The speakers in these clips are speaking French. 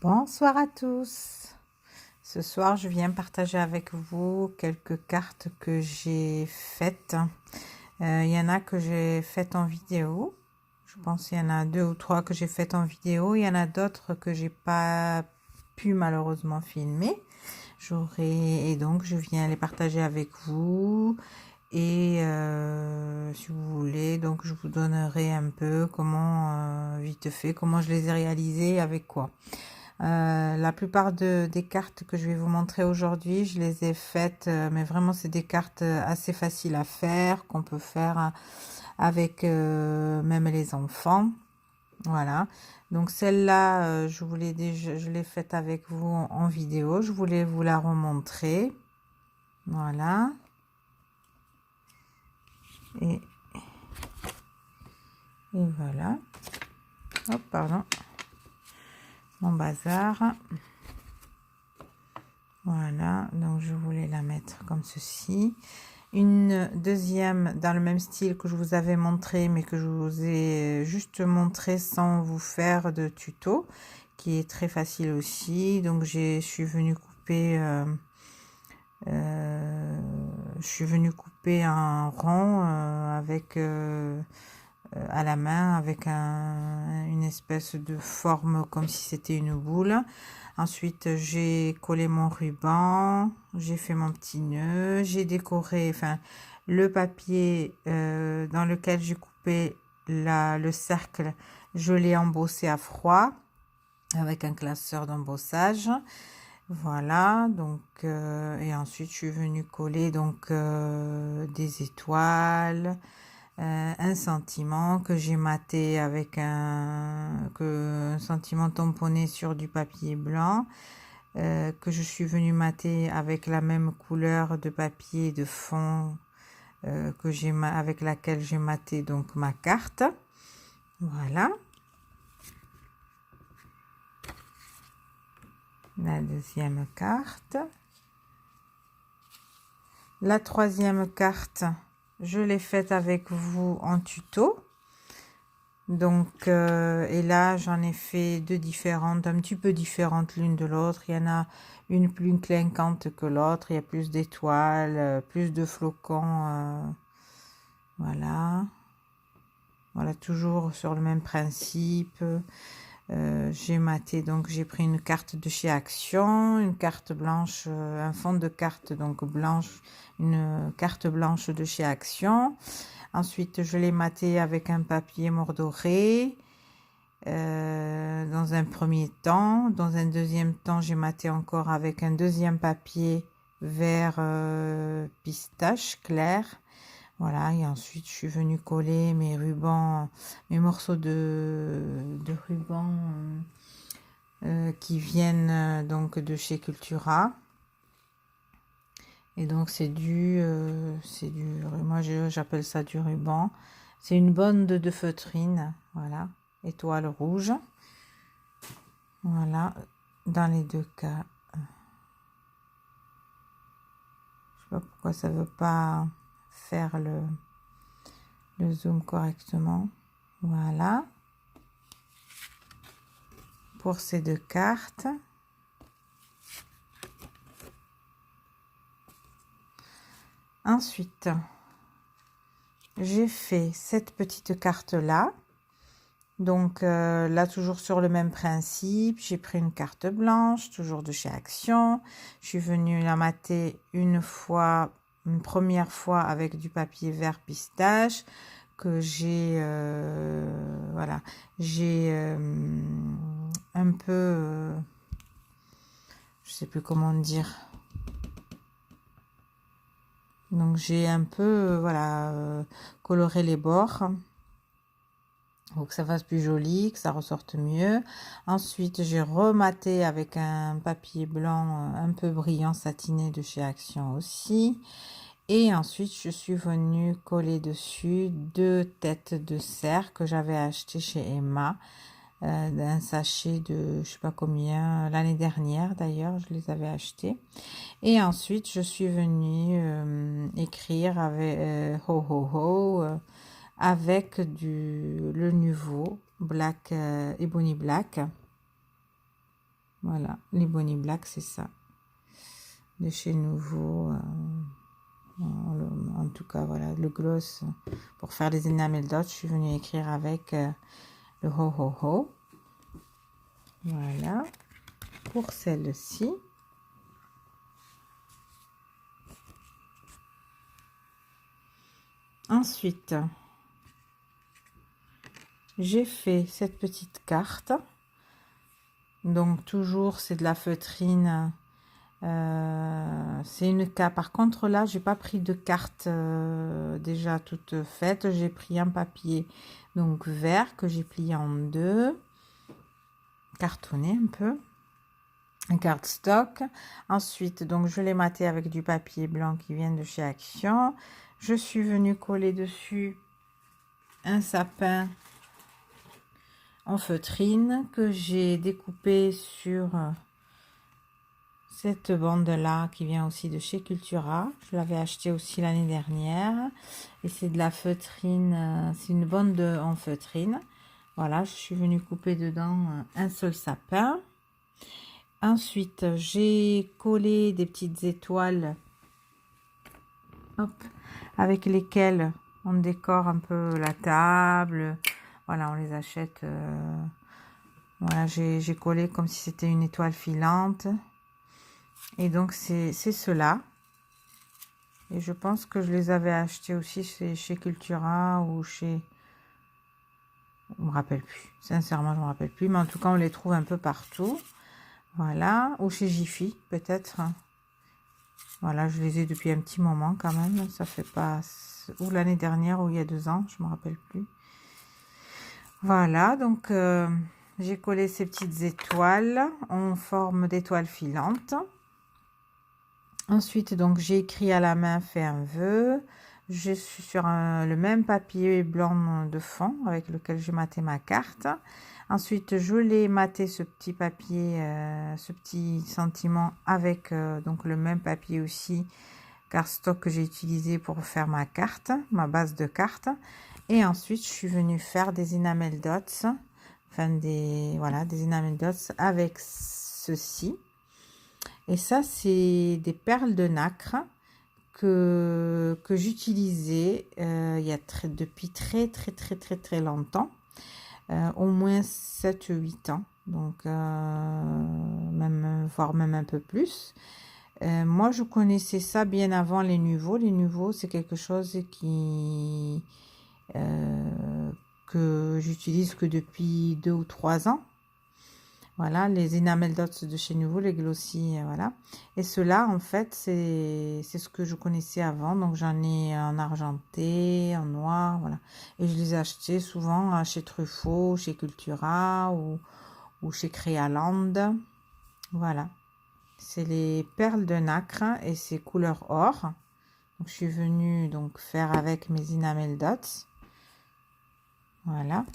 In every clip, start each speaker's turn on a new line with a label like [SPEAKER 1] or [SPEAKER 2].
[SPEAKER 1] Bonsoir à tous. Ce soir, je viens partager avec vous quelques cartes que j'ai faites. Il y en a que j'ai faites en vidéo. Je pense qu'il y en a 2 ou 3 que j'ai faites en vidéo. Il y en a d'autres que j'ai pas pu malheureusement filmer. Et donc, je viens les partager avec vous. Et si vous voulez, donc je vous donnerai un peu comment, vite fait, comment je les ai réalisés, avec quoi. La plupart des cartes que je vais vous montrer aujourd'hui, je les ai faites, mais vraiment c'est des cartes assez faciles à faire, qu'on peut faire avec même les enfants. Voilà. Donc celle-là, je l'ai faite avec vous en vidéo. Je voulais vous la remontrer. Voilà. Et voilà. Hop, pardon. Mon bazar. Voilà, donc je voulais la mettre comme ceci. Une deuxième dans le même style que je vous avais montré, mais que je vous ai juste montré sans vous faire de tuto, qui est très facile aussi. Donc je suis venue couper un rond avec à la main, avec une espèce de forme comme si c'était une boule. Ensuite, j'ai collé mon ruban, j'ai fait mon petit nœud, j'ai décoré, enfin, le papier dans lequel j'ai coupé le cercle, je l'ai embossé à froid avec un classeur d'embossage. Voilà, donc, et ensuite, je suis venue coller donc des étoiles, un sentiment que j'ai maté avec un sentiment tamponné sur du papier blanc, que je suis venue mater avec la même couleur de papier de fond avec laquelle j'ai maté donc ma carte. Voilà. La deuxième carte. La troisième carte, je l'ai faite avec vous en tuto. Donc, et là, j'en ai fait deux différentes, un petit peu différentes l'une de l'autre. Il y en a une plus clinquante que l'autre. Il y a plus d'étoiles, plus de flocons. Voilà. Voilà, toujours sur le même principe. J'ai maté, donc j'ai pris une carte de chez Action, une carte blanche, un fond de carte donc blanche, une carte blanche de chez Action. Ensuite, je l'ai maté avec un papier mordoré dans un premier temps. Dans un deuxième temps, j'ai maté encore avec un deuxième papier vert pistache clair. Voilà, et ensuite, je suis venue coller mes rubans, mes morceaux de ruban qui viennent donc de chez Cultura. Et donc c'est moi j'appelle ça du ruban. C'est une bande de feutrine, voilà, étoile rouge. Voilà, dans les deux cas. Je sais pas pourquoi ça veut pas faire le zoom correctement. Voilà. Pour ces deux cartes. Ensuite, j'ai fait cette petite carte-là. Donc là, toujours sur le même principe, j'ai pris une carte blanche, toujours de chez Action. Je suis venue la mater une première fois avec du papier vert pistache que j'ai, voilà, j'ai un peu, je sais plus comment dire. Donc j'ai un peu, voilà, coloré les bords. Pour que ça fasse plus joli, que ça ressorte mieux. Ensuite, j'ai rematé avec un papier blanc un peu brillant satiné de chez Action aussi. Et ensuite, je suis venue coller dessus deux têtes de cerf que j'avais acheté chez Emma. D'un sachet de je sais pas combien, l'année dernière d'ailleurs, je les avais achetés. Et ensuite, je suis venue écrire avec ho ho ho avec le nouveau Black Ebony Black. Voilà, les Bonnie Black, c'est ça. De chez Nouveau. En tout cas, voilà, le gloss. Pour faire les enamel dots, je suis venue écrire avec le Ho Ho Ho. Voilà. Pour celle-ci. Ensuite, j'ai fait cette petite carte. Donc, toujours, c'est de la feutrine. C'est une carte. Par contre, là, j'ai pas pris de carte déjà toute faite. J'ai pris un papier donc vert que j'ai plié en deux. Cartonné un peu. Un cardstock. Ensuite, donc, je l'ai maté avec du papier blanc qui vient de chez Action. Je suis venue coller dessus un sapin en feutrine que j'ai découpé sur cette bande là qui vient aussi de chez Cultura. Je l'avais acheté aussi l'année dernière et c'est de la feutrine, c'est une bande en feutrine. Voilà, je suis venue couper dedans un seul sapin. Ensuite, j'ai collé des petites étoiles, hop, avec lesquelles on décore un peu la table. Voilà, on les achète. Voilà, j'ai collé comme si c'était une étoile filante. Et donc, c'est cela. Et je pense que je les avais achetés aussi chez Cultura ou chez... Je ne me rappelle plus. Sincèrement, je ne me rappelle plus. Mais en tout cas, on les trouve un peu partout. Voilà. Ou chez Jiffy, peut-être. Voilà, je les ai depuis un petit moment quand même. Ça fait pas... Ou l'année dernière ou il y a 2 ans. Je ne me rappelle plus. Voilà, donc j'ai collé ces petites étoiles en forme d'étoiles filantes. Ensuite, donc j'ai écrit à la main, fait un vœu. Je suis sur le même papier blanc de fond avec lequel j'ai maté ma carte. Ensuite, je l'ai maté ce petit papier, ce petit sentiment avec donc le même papier aussi cardstock que j'ai utilisé pour faire ma carte, ma base de carte. Et ensuite, je suis venue faire des enamel dots, enfin des enamel dots avec ceci. Et ça, c'est des perles de nacre que j'utilisais depuis très longtemps, au moins 7-8 ans, donc voire même un peu plus. Moi, je connaissais ça bien avant les Nuvo. Les Nuvo, c'est quelque chose que j'utilise que depuis 2 ou 3 ans. Voilà, les enamel dots de chez Nuvo, les glossy, voilà. Et ceux-là, en fait, c'est ce que je connaissais avant. Donc, j'en ai en argenté, en noir, voilà. Et je les ai achetés souvent chez Truffaut, chez Cultura ou chez Crealand. Voilà. C'est les perles de nacre et c'est couleur or. Donc, je suis venue donc faire avec mes enamel dots. Voilà.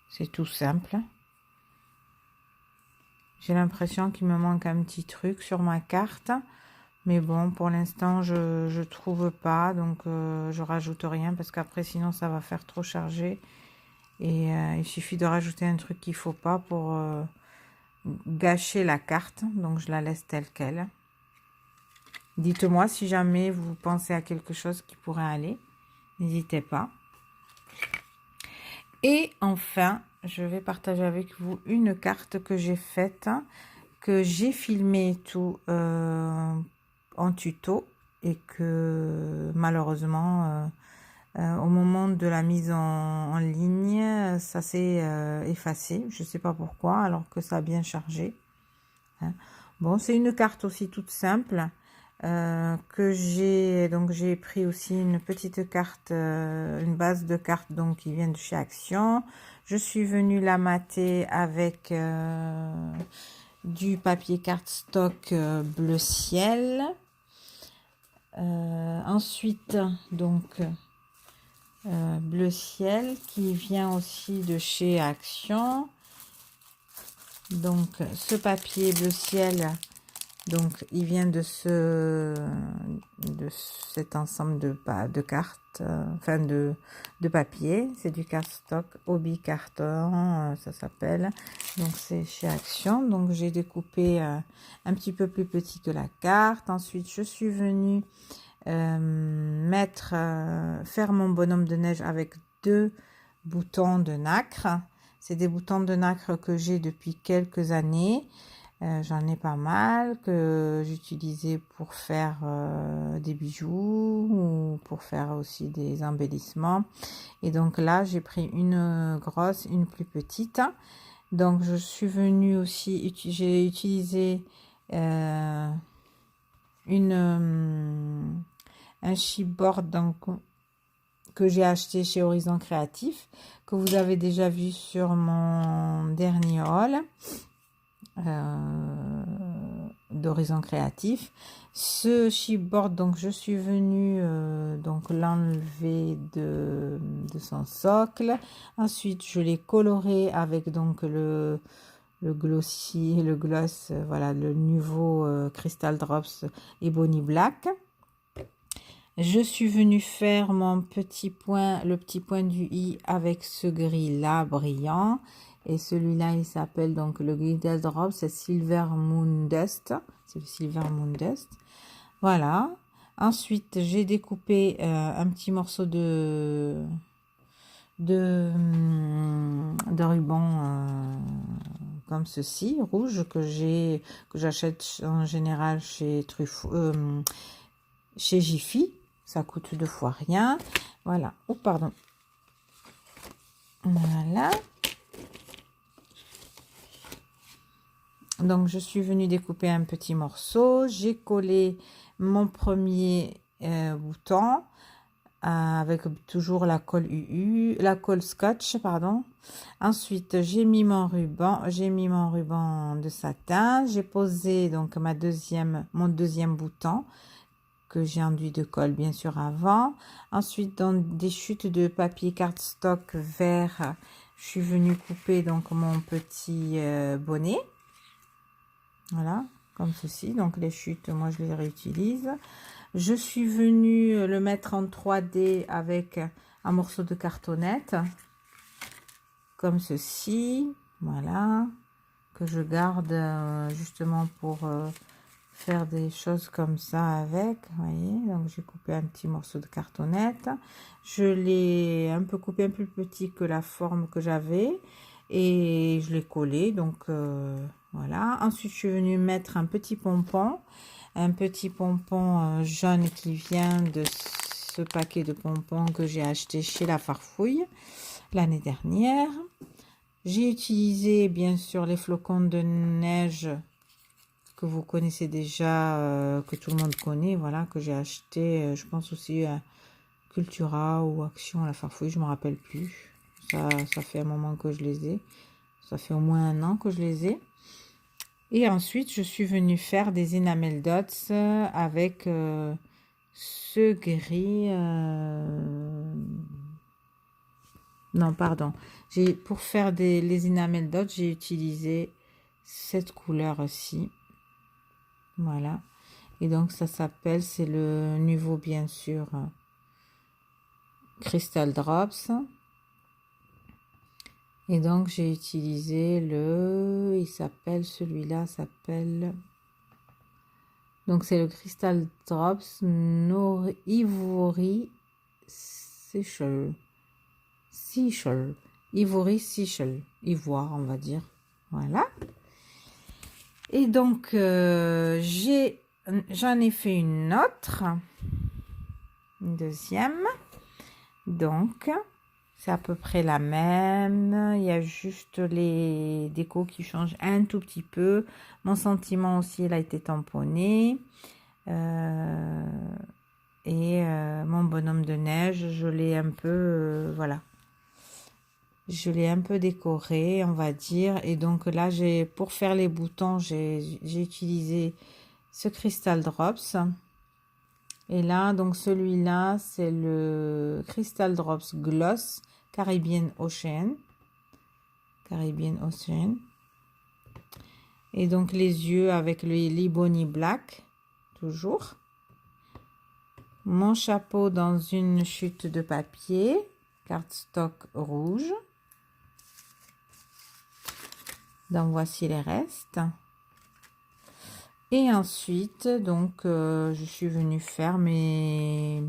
[SPEAKER 1] C'est tout simple. J'ai l'impression qu'il me manque un petit truc sur ma carte. Mais bon, pour l'instant, je trouve pas. Donc, je rajoute rien parce qu'après, sinon, ça va faire trop chargé. Et il suffit de rajouter un truc qu'il faut pas pour gâcher la carte. Donc, je la laisse telle qu'elle. Dites-moi si jamais vous pensez à quelque chose qui pourrait aller. N'hésitez pas. Et enfin, je vais partager avec vous une carte que j'ai faite, que j'ai filmé tout en tuto et que malheureusement, au moment de la mise en ligne, ça s'est effacé. Je ne sais pas pourquoi, alors que ça a bien chargé. Hein. Bon, c'est une carte aussi toute simple. Que j'ai pris aussi une petite carte, une base de cartes donc qui vient de chez Action. Je suis venue la mater avec du papier cardstock bleu ciel. Ensuite donc bleu ciel qui vient aussi de chez Action. Donc ce papier bleu ciel, Donc, il vient de cet ensemble de cartes, enfin de papier. C'est du cardstock Hobby Carton, ça s'appelle. Donc, c'est chez Action. Donc, j'ai découpé un petit peu plus petit que la carte. Ensuite, je suis venue faire mon bonhomme de neige avec 2 boutons de nacre. C'est des boutons de nacre que j'ai depuis quelques années. J'en ai pas mal que j'utilisais pour faire des bijoux ou pour faire aussi des embellissements. Et donc là, j'ai pris une grosse, une plus petite. Donc je suis venue aussi, j'ai utilisé un chipboard donc, que j'ai acheté chez Horizon Créatif, que vous avez déjà vu sur mon dernier haul d'Horizon Créatif. Ce chipboard, donc je suis venue donc l'enlever de son socle. Ensuite, je l'ai coloré avec donc le gloss, voilà, le nouveau Crystal Drops Ebony Black. Je suis venue faire mon petit point, le petit point du i avec ce gris là brillant. Et celui-là, il s'appelle donc le Glitter Drop, c'est Silver Moon Dust. C'est le Silver Moon Dust. Voilà. Ensuite, j'ai découpé un petit morceau de ruban comme ceci, rouge, que j'achète en général chez chez Jiffy. Ça coûte 2 fois rien. Voilà. Oh, pardon. Voilà. Donc, je suis venue découper un petit morceau. J'ai collé mon premier bouton avec toujours la colle la colle scotch, pardon. Ensuite, j'ai mis mon ruban de satin. J'ai posé donc mon deuxième bouton que j'ai enduit de colle bien sûr avant. Ensuite, dans des chutes de papier cardstock vert, je suis venue couper donc mon petit bonnet. Voilà, comme ceci. Donc les chutes, moi je les réutilise. Je suis venue le mettre en 3D avec un morceau de cartonnette, comme ceci. Voilà, que je garde justement pour faire des choses comme ça avec. Vous voyez, donc j'ai coupé un petit morceau de cartonnette. Je l'ai un peu coupé un peu plus petit que la forme que j'avais et je l'ai collé. Donc voilà. Ensuite, je suis venue mettre un petit pompon jaune qui vient de ce paquet de pompons que j'ai acheté chez La Farfouille l'année dernière. J'ai utilisé bien sûr les flocons de neige que vous connaissez déjà, que tout le monde connaît, voilà, que j'ai acheté, je pense aussi à Cultura ou Action à La Farfouille, je me rappelle plus. Ça fait un moment que je les ai. Ça fait au moins 1 an que je les ai. Et ensuite, je suis venue faire des enamel dots avec ce gris. Non, pardon. Pour faire les enamel dots, j'ai utilisé cette couleur-ci. Voilà. Et donc, ça s'appelle, c'est le nouveau, bien sûr, Crystal Drops. Et donc, j'ai utilisé celui-là s'appelle, donc c'est le Crystal Drops Ivory Seashell. Ivory Seashell. Ivoire, on va dire. Voilà. Et donc, j'en ai fait une autre. Une deuxième. Donc, c'est à peu près la même. Il y a juste les décos qui changent un tout petit peu. Mon sentiment aussi, il a été tamponné. Mon bonhomme de neige, je l'ai un peu... voilà. Je l'ai un peu décoré, on va dire. Et donc là, pour faire les boutons, j'ai utilisé ce Crystal Drops. Et là, donc celui-là, c'est le Crystal Drops Gloss Caribbean Ocean. Et donc les yeux avec le l'Ebony Black, toujours. Mon chapeau dans une chute de papier, cardstock rouge. Donc voici les restes. Et ensuite, donc, je suis venue faire mes...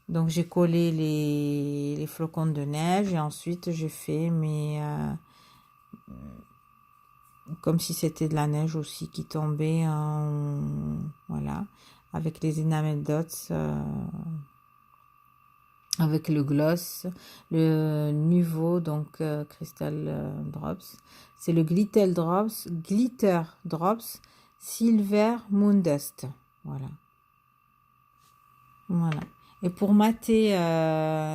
[SPEAKER 1] Donc, j'ai collé les flocons de neige et ensuite, j'ai fait mes... comme si c'était de la neige aussi qui tombait en... Voilà, avec les enamel dots, avec le gloss, le nouveau, donc, Crystal Drops. C'est le Glitter Drops Silver Moon Dust. Voilà. Voilà. Et pour mater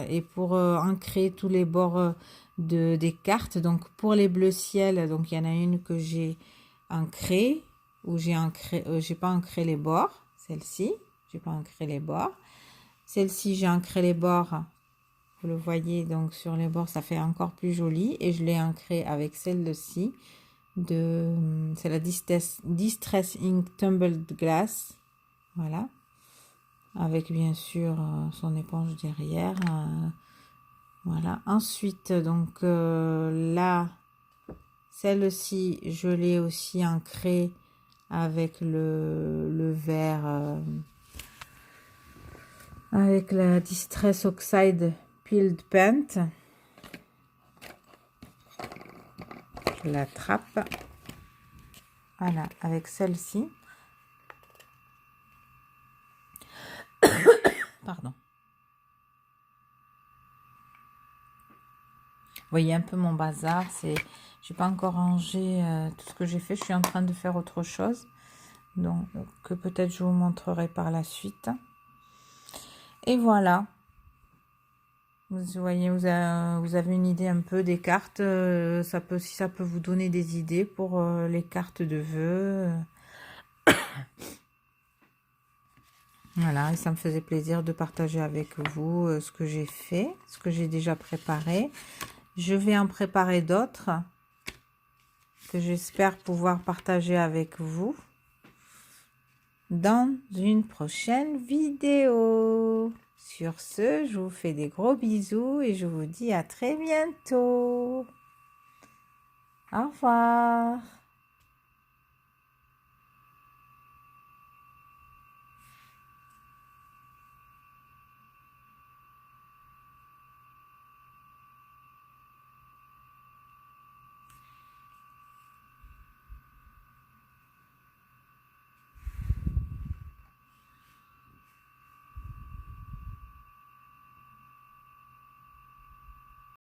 [SPEAKER 1] et pour ancrer tous les bords des cartes, donc pour les bleus ciel, donc il y en a une que j'ai ancrée, où j'ai pas ancré les bords, celle-ci, j'ai pas ancré les bords. Celle-ci, j'ai ancré les bords, vous le voyez, donc sur les bords, ça fait encore plus joli, et je l'ai ancré avec celle-ci, c'est la Distress Ink Tumbled Glass, voilà, avec bien sûr son éponge derrière, voilà. Ensuite, donc là, celle-ci, je l'ai aussi ancrée avec le vert, avec la Distress Oxide Peeled Paint. Je l'attrape. Voilà, avec celle-ci. Pardon. Vous voyez un peu mon bazar. J'ai pas encore rangé tout ce que j'ai fait. Je suis en train de faire autre chose. Donc, que peut-être je vous montrerai par la suite. Et voilà. Vous voyez, vous avez une idée un peu des cartes. Si ça peut vous donner des idées pour les cartes de vœux. Voilà, et ça me faisait plaisir de partager avec vous ce que j'ai fait, ce que j'ai déjà préparé. Je vais en préparer d'autres que j'espère pouvoir partager avec vous dans une prochaine vidéo. Sur ce, je vous fais des gros bisous et je vous dis à très bientôt. Au revoir.